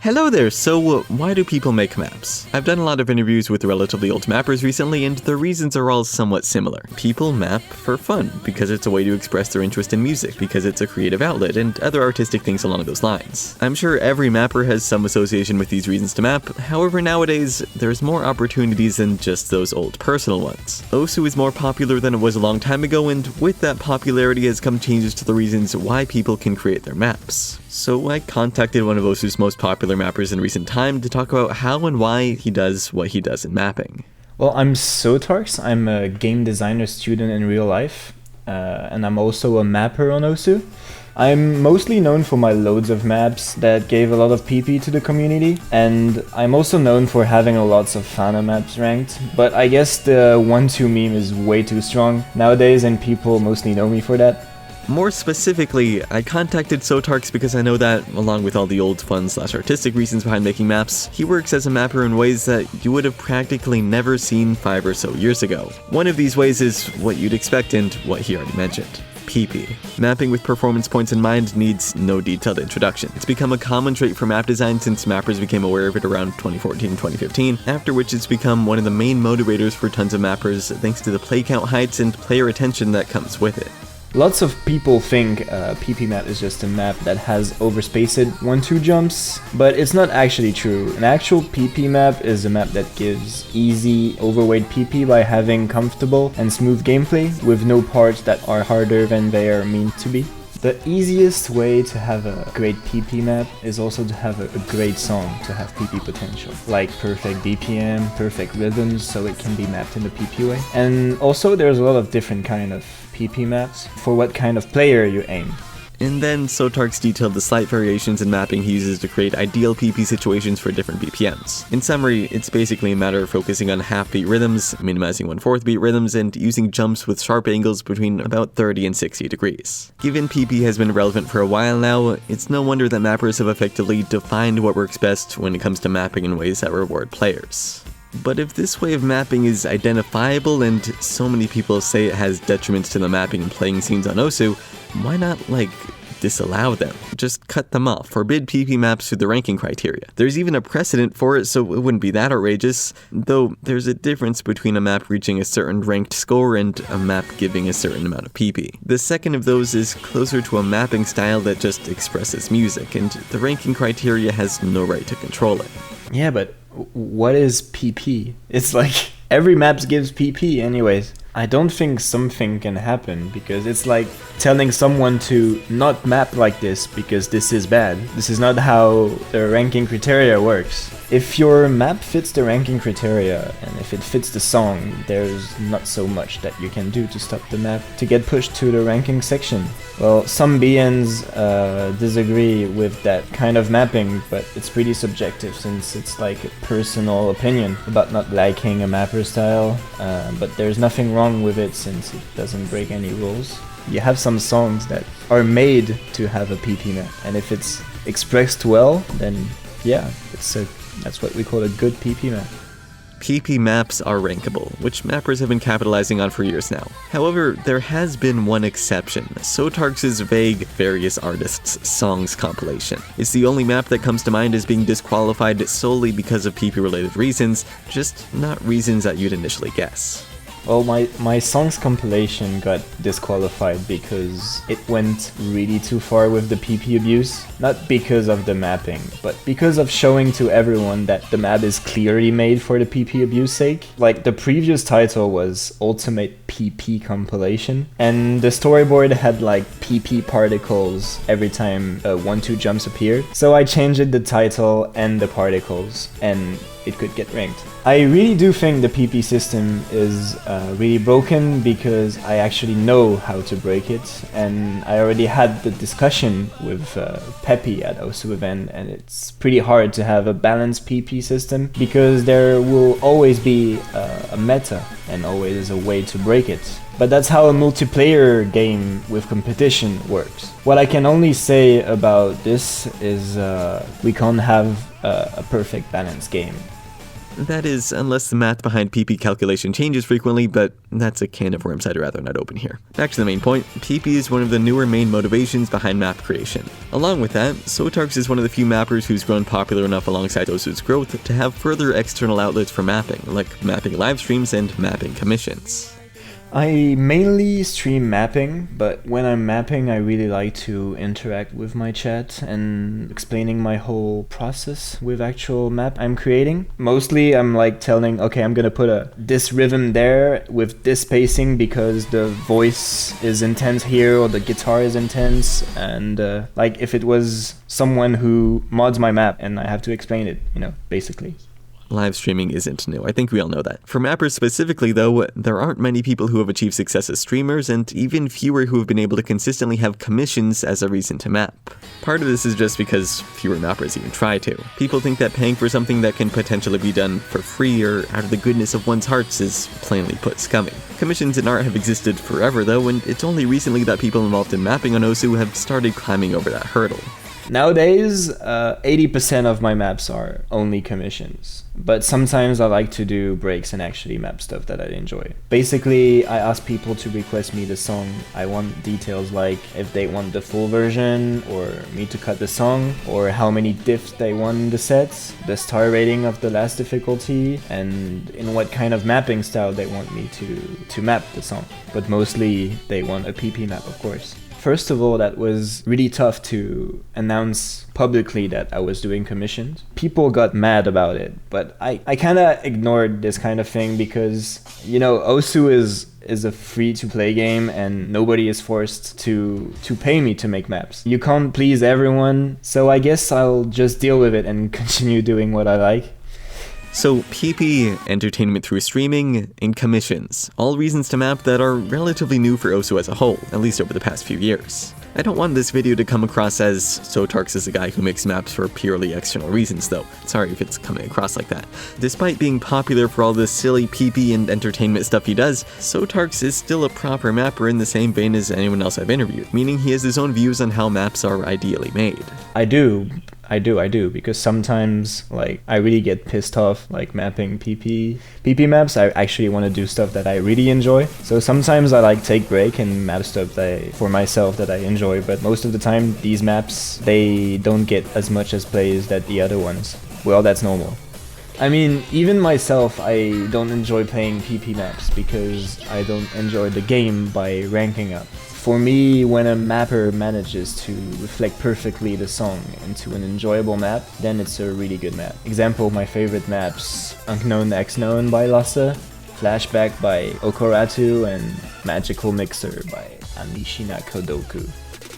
Hello there, so why do people make maps? I've done a lot of interviews with relatively old mappers recently, and the reasons are all somewhat similar. People map for fun, because it's a way to express their interest in music, because it's a creative outlet, and other artistic things along those lines. I'm sure every mapper has some association with these reasons to map, however nowadays, there's more opportunities than just those old personal ones. Osu is more popular than it was a long time ago, and with that popularity has come changes to the reasons why people can create their maps. So I contacted one of Osu's most popular mappers in recent time to talk about how and why he does what he does in mapping. Well, I'm Sotarks. I'm a game designer student in real life, and I'm also a mapper on Osu. I'm mostly known for my loads of maps that gave a lot of PP to the community, and I'm also known for having lots of Fana maps ranked, but I guess the 1-2 meme is way too strong nowadays and people mostly know me for that. More specifically, I contacted Sotarks because I know that, along with all the old fun/artistic reasons behind making maps, he works as a mapper in ways that you would have practically never seen 5 or so years ago. One of these ways is what you'd expect and what he already mentioned. PP. Mapping with performance points in mind needs no detailed introduction. It's become a common trait for map design since mappers became aware of it around 2014 and 2015, after which it's become one of the main motivators for tons of mappers thanks to the play count heights and player attention that comes with it. Lots of people think PP map is just a map that has overspaced 1-2 jumps, but it's not actually true. An actual PP map is a map that gives easy, overweight PP by having comfortable and smooth gameplay with no parts that are harder than they are meant to be. The easiest way to have a great PP map is also to have a great song to have PP potential, like perfect BPM, perfect rhythms, so it can be mapped in the PP way. And also there's a lot of different kind of PP maps for what kind of player you aim. And then Sotarks detailed the slight variations in mapping he uses to create ideal PP situations for different BPMs. In summary, it's basically a matter of focusing on half-beat rhythms, minimizing 1/4 beat rhythms, and using jumps with sharp angles between about 30 and 60 degrees. Given PP has been relevant for a while now, it's no wonder that mappers have effectively defined what works best when it comes to mapping in ways that reward players. But if this way of mapping is identifiable and so many people say it has detriments to the mapping and playing scenes on Osu, why not, disallow them? Just cut them off, forbid PP maps through the ranking criteria. There's even a precedent for it, so it wouldn't be that outrageous, though there's a difference between a map reaching a certain ranked score and a map giving a certain amount of PP. The second of those is closer to a mapping style that just expresses music, and the ranking criteria has no right to control it. Yeah, but what is PP? It's like every map gives PP anyways. I don't think something can happen because it's like telling someone to not map like this because this is bad. This is not how the ranking criteria works. If your map fits the ranking criteria and if it fits the song, there's not so much that you can do to stop the map to get pushed to the ranking section. Well, some BNs disagree with that kind of mapping, but it's pretty subjective since it's like a personal opinion about not liking a mapper style, but there's nothing wrong with it since it doesn't break any rules. You have some songs that are made to have a PP map, and if it's expressed well, then yeah, that's what we call a good PP map. PP maps are rankable, which mappers have been capitalizing on for years now. However, there has been one exception. Sotarks' vague Various Artists Songs compilation. It's the only map that comes to mind as being disqualified solely because of PP-related reasons, just not reasons that you'd initially guess. Well, my songs compilation got disqualified because it went really too far with the PP abuse. Not because of the mapping, but because of showing to everyone that the map is clearly made for the PP abuse sake. Like, the previous title was Ultimate PP Compilation, and the storyboard had like PP particles every time 1-2 jumps appeared. So I changed the title and the particles, and it could get ranked. I really do think the PP system is really broken because I actually know how to break it, and I already had the discussion with Peppy at Osu event, and it's pretty hard to have a balanced PP system because there will always be a meta and always a way to break it. But that's how a multiplayer game with competition works. What I can only say about this is we can't have a perfect balanced game. That is, unless the math behind PP calculation changes frequently, but that's a can of worms I'd rather not open here. Back to the main point, PP is one of the newer main motivations behind map creation. Along with that, Sotarks is one of the few mappers who's grown popular enough alongside Osu's growth to have further external outlets for mapping, like mapping live streams and mapping commissions. I mainly stream mapping, but when I'm mapping I really like to interact with my chat and explaining my whole process with actual map I'm creating. Mostly I'm like telling, okay, I'm gonna put this rhythm there with this spacing because the voice is intense here or the guitar is intense, and like if it was someone who mods my map and I have to explain it, basically. Live streaming isn't new, I think we all know that. For mappers specifically though, there aren't many people who have achieved success as streamers, and even fewer who have been able to consistently have commissions as a reason to map. Part of this is just because fewer mappers even try to. People think that paying for something that can potentially be done for free or out of the goodness of one's hearts is, plainly put, scummy. Commissions in art have existed forever though, and it's only recently that people involved in mapping on Osu have started climbing over that hurdle. Nowadays, 80% of my maps are only commissions, but sometimes I like to do breaks and actually map stuff that I enjoy. Basically, I ask people to request me the song. I want details like if they want the full version, or me to cut the song, or how many diffs they want in the sets, the star rating of the last difficulty, and in what kind of mapping style they want me to map the song. But mostly they want a PP map, of course. First of all, that was really tough to announce publicly that I was doing commissions. People got mad about it, but I kind of ignored this kind of thing because, Osu is a free-to-play game and nobody is forced to pay me to make maps. You can't please everyone, so I guess I'll just deal with it and continue doing what I like. So PP, entertainment through streaming, and commissions, all reasons to map that are relatively new for Osu as a whole, at least over the past few years. I don't want this video to come across as Sotarks is a guy who makes maps for purely external reasons though, sorry if it's coming across like that. Despite being popular for all the silly PP and entertainment stuff he does, Sotarks is still a proper mapper in the same vein as anyone else I've interviewed, meaning he has his own views on how maps are ideally made. I do, because sometimes, I really get pissed off, mapping PP maps. I actually want to do stuff that I really enjoy. So sometimes I, take break and map stuff for myself that I enjoy, but most of the time, these maps, they don't get as much as plays that the other ones. Well, that's normal. I mean, even myself, I don't enjoy playing PP maps because I don't enjoy the game by ranking up. For me, when a mapper manages to reflect perfectly the song into an enjoyable map, then it's a really good map. Example, my favorite maps: Unknown X Known by Lassa, Flashback by Okoratu, and Magical Mixer by Anishina Kodoku.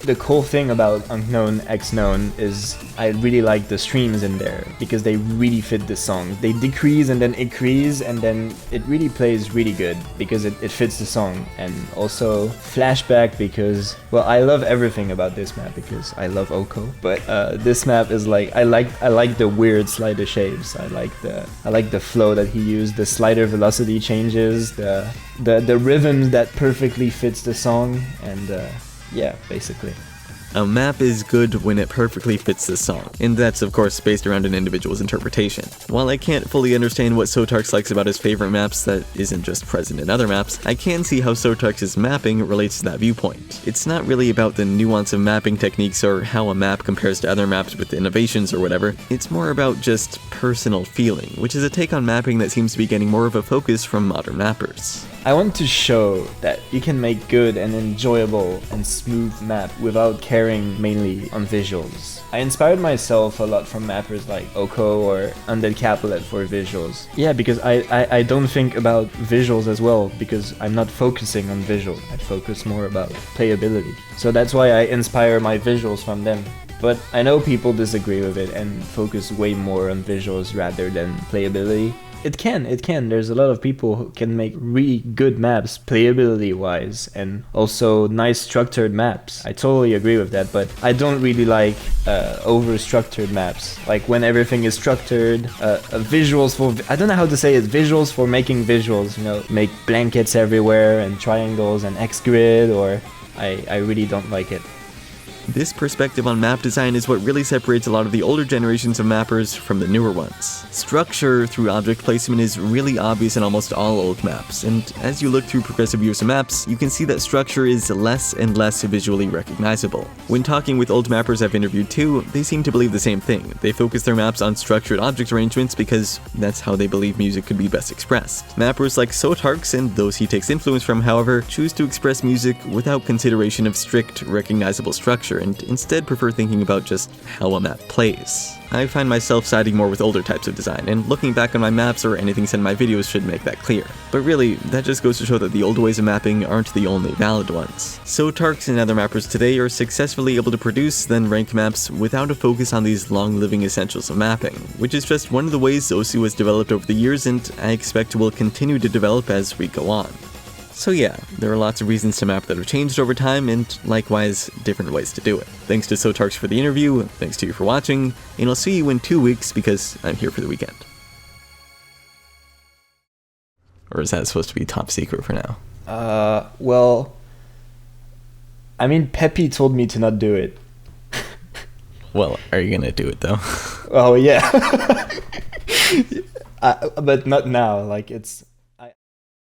The cool thing about Unknown X Known is I really like the streams in there because they really fit the song. They decrease and then increase, and then it really plays really good because it fits the song. And also Flashback because, well, I love everything about this map because I love Oko. But this map is I like the weird slider shapes. I like the flow that he used, the slider velocity changes, the rhythm that perfectly fits the song, and yeah, basically. A map is good when it perfectly fits the song, and that's of course based around an individual's interpretation. While I can't fully understand what Sotarks likes about his favorite maps that isn't just present in other maps, I can see how Sotarks' mapping relates to that viewpoint. It's not really about the nuance of mapping techniques or how a map compares to other maps with innovations or whatever, it's more about just personal feeling, which is a take on mapping that seems to be getting more of a focus from modern mappers. I want to show that you can make good and enjoyable and smooth map without caring mainly on visuals. I inspired myself a lot from mappers like Oko or Undead Capulet for visuals. Yeah, because I don't think about visuals as well because I'm not focusing on visuals. I focus more about playability. So that's why I inspire my visuals from them. But I know people disagree with it and focus way more on visuals rather than playability. It can. There's a lot of people who can make really good maps, playability-wise, and also nice structured maps. I totally agree with that, but I don't really like over-structured maps. Like when everything is structured, visuals for... I don't know how to say it. Visuals for making visuals, make blankets everywhere and triangles and X-grid, or... I really don't like it. This perspective on map design is what really separates a lot of the older generations of mappers from the newer ones. Structure through object placement is really obvious in almost all old maps, and as you look through progressive views of maps, you can see that structure is less and less visually recognizable. When talking with old mappers I've interviewed too, they seem to believe the same thing. They focus their maps on structured object arrangements because that's how they believe music could be best expressed. Mappers like Sotarks and those he takes influence from, however, choose to express music without consideration of strict, recognizable structure, and instead prefer thinking about just how a map plays. I find myself siding more with older types of design, and looking back on my maps or anything said in my videos should make that clear. But really, that just goes to show that the old ways of mapping aren't the only valid ones. Sotarks and other mappers today are successfully able to produce, then rank maps without a focus on these long-living essentials of mapping, which is just one of the ways Zosu has developed over the years, and I expect will continue to develop as we go on. So yeah, there are lots of reasons to map that have changed over time, and likewise, different ways to do it. Thanks to Sotarks for the interview, thanks to you for watching, and I'll see you in 2 weeks because I'm here for the weekend. Or is that supposed to be top secret for now? Well, I mean, Peppy told me to not do it. Well, are you gonna do it though? Oh yeah. But not now, like it's